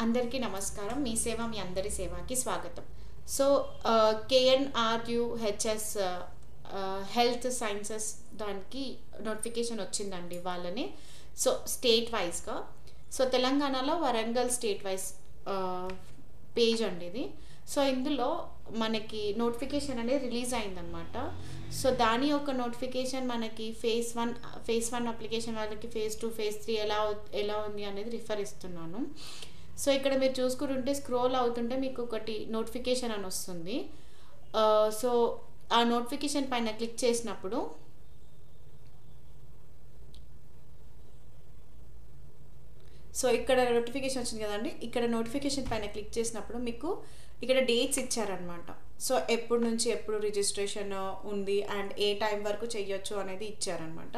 అందరికీ నమస్కారం. మీ సేవ మీ అందరి సేవకి స్వాగతం. సో KNRUHS హెల్త్ సైన్సెస్ దానికి నోటిఫికేషన్ వచ్చిందండి వాళ్ళని. సో స్టేట్ వైజ్గా, సో తెలంగాణలో వరంగల్ స్టేట్ వైజ్ పేజ్ అండి ఇది. సో ఇందులో మనకి నోటిఫికేషన్ అనేది రిలీజ్ అయిందనమాట. సో దాని యొక్క నోటిఫికేషన్ మనకి ఫేజ్ వన్ అప్లికేషన్ వాళ్ళకి ఫేజ్ 2 ఫేజ్ 3 ఎలా ఉంది అనేది రిఫర్ ఇస్తున్నాను. సో ఇక్కడ మీరు చూసుకుంటుంటే స్క్రోల్ అవుతుంటే మీకు ఒకటి నోటిఫికేషన్ అని వస్తుంది. సో ఆ నోటిఫికేషన్ పైన క్లిక్ చేసినప్పుడు సో ఇక్కడ నోటిఫికేషన్ వచ్చింది కదండి. ఇక్కడ నోటిఫికేషన్ పైన క్లిక్ చేసినప్పుడు మీకు ఇక్కడ డేట్స్ ఇచ్చారనమాట. సో ఎప్పుడు నుంచి ఎప్పుడు రిజిస్ట్రేషన్ ఉంది అండ్ ఏ టైం వరకు చెయ్యొచ్చు అనేది ఇచ్చారనమాట.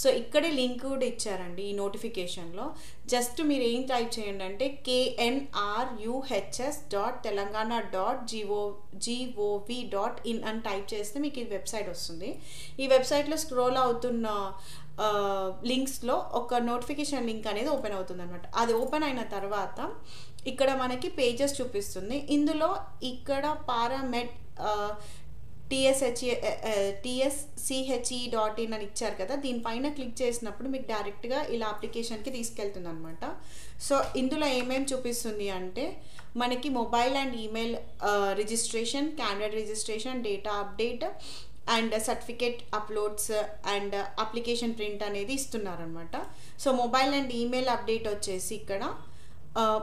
సో ఇక్కడే లింక్ కూడా ఇచ్చారండి ఈ నోటిఫికేషన్లో. జస్ట్ మీరు ఏం టైప్ చేయండి అంటే knruhs.telangana.gov.in అని టైప్ చేస్తే మీకు ఈ వెబ్సైట్ వస్తుంది. ఈ వెబ్సైట్లో స్క్రోల్ అవుతున్న లింక్స్లో ఒక నోటిఫికేషన్ లింక్ అనేది ఓపెన్ అవుతుంది అనమాట. అది ఓపెన్ అయిన తర్వాత ఇక్కడ మనకి పేజెస్ చూపిస్తుంది. ఇందులో ఇక్కడ పారామెడ్ TSCHE.in అని ఇచ్చారు కదా, దీనిపైన క్లిక్ చేసినప్పుడు మీకు డైరెక్ట్గా ఇలా అప్లికేషన్కి తీసుకెళ్తుంది అనమాట. సో ఇందులో ఏమేమి చూపిస్తుంది అంటే మనకి mobile and email registration, candidate registration, data update and certificate uploads and application print అనేది ఇస్తున్నారనమాట. So mobile and email update వచ్చేసి ఇక్కడ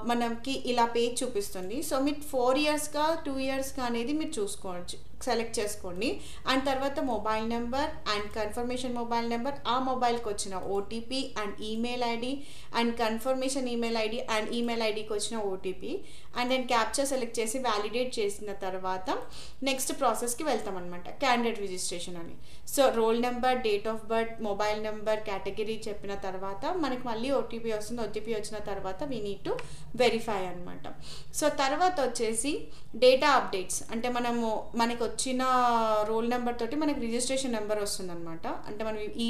మనకి ఇలా పేజ్ చూపిస్తుంది. సో మీరు 4 ఇయర్స్గా 2 ఇయర్స్గా అనేది మీరు చూసుకోవచ్చు, సెలెక్ట్ చేసుకోండి. అండ్ తర్వాత mobile number and confirmation mobile number, ఆ మొబైల్కి వచ్చిన OTP and email ID and confirmation email ID and email ఐడికి వచ్చిన OTP and then captcha select చేసి వ్యాలిడేట్ చేసిన తర్వాత నెక్స్ట్ ప్రాసెస్కి వెళ్తాం అనమాట, క్యాండిడేట్ రిజిస్ట్రేషన్ అని. So roll number, date of birth, mobile number, category చెప్పిన తర్వాత మనకి మళ్ళీ OTP వస్తుంది. OTP వచ్చిన తర్వాత వీ నీడ్ టు వెరిఫై అనమాట. సో తర్వాత వచ్చేసి డేటా అప్డేట్స్ అంటే మనకి వచ్చిన రోల్ నెంబర్ తోటి మనకి రిజిస్ట్రేషన్ నెంబర్ వస్తుంది అనమాట. అంటే మనం ఈ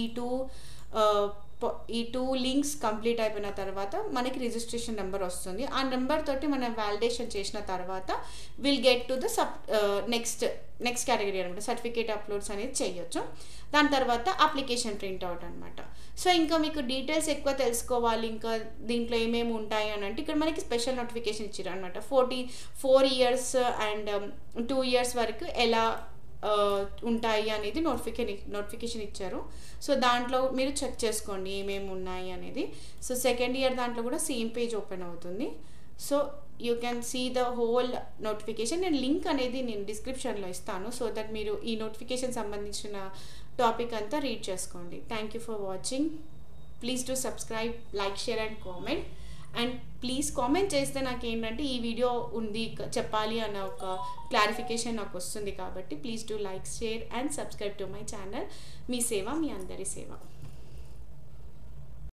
టూ లింక్స్ కంప్లీట్ అయిపోయిన తర్వాత మనకి రిజిస్ట్రేషన్ నెంబర్ వస్తుంది. ఆ నెంబర్ తోటి మనం వ్యాలిడేషన్ చేసిన తర్వాత will get to the next category అనమాట, సర్టిఫికేట్ అప్లోడ్స్ అనేది చేయొచ్చు. దాని తర్వాత అప్లికేషన్ ప్రింట్అవుట్ అనమాట. సో ఇంకా మీకు డీటెయిల్స్ ఎక్కువ తెలుసుకోవాలి, ఇంకా దీంట్లో ఏమేమి ఉంటాయి అని అంటే ఇక్కడ మనకి స్పెషల్ నోటిఫికేషన్ ఇచ్చారు అనమాట. 4 ఇయర్స్ అండ్ 2 ఇయర్స్ వరకు ఎలా ఉంటాయి అనేది నోటిఫికేషన్ ఇచ్చారు. సో దాంట్లో మీరు చెక్ చేసుకోండి ఏమేమి ఉన్నాయి అనేది. సో సెకండ్ ఇయర్ దాంట్లో కూడా సేమ్ పేజ్ ఓపెన్ అవుతుంది. So you can see the whole notification. నేను లింక్ అనేది నేను డిస్క్రిప్షన్లో ఇస్తాను, సో దట్ మీరు ఈ నోటిఫికేషన్ సంబంధించిన టాపిక్ అంతా రీడ్ చేసుకోండి. Thank you for watching. Please to subscribe, like, share and comment. And please comment చేస్తే నాకు ఏంటంటే ఈ వీడియో ఉంది చెప్పాలి అన్న ఒక క్లారిఫికేషన్ నాకు వస్తుంది. కాబట్టి please do like, share and subscribe to my channel. మీ సేవ మీ అందరి సేవ.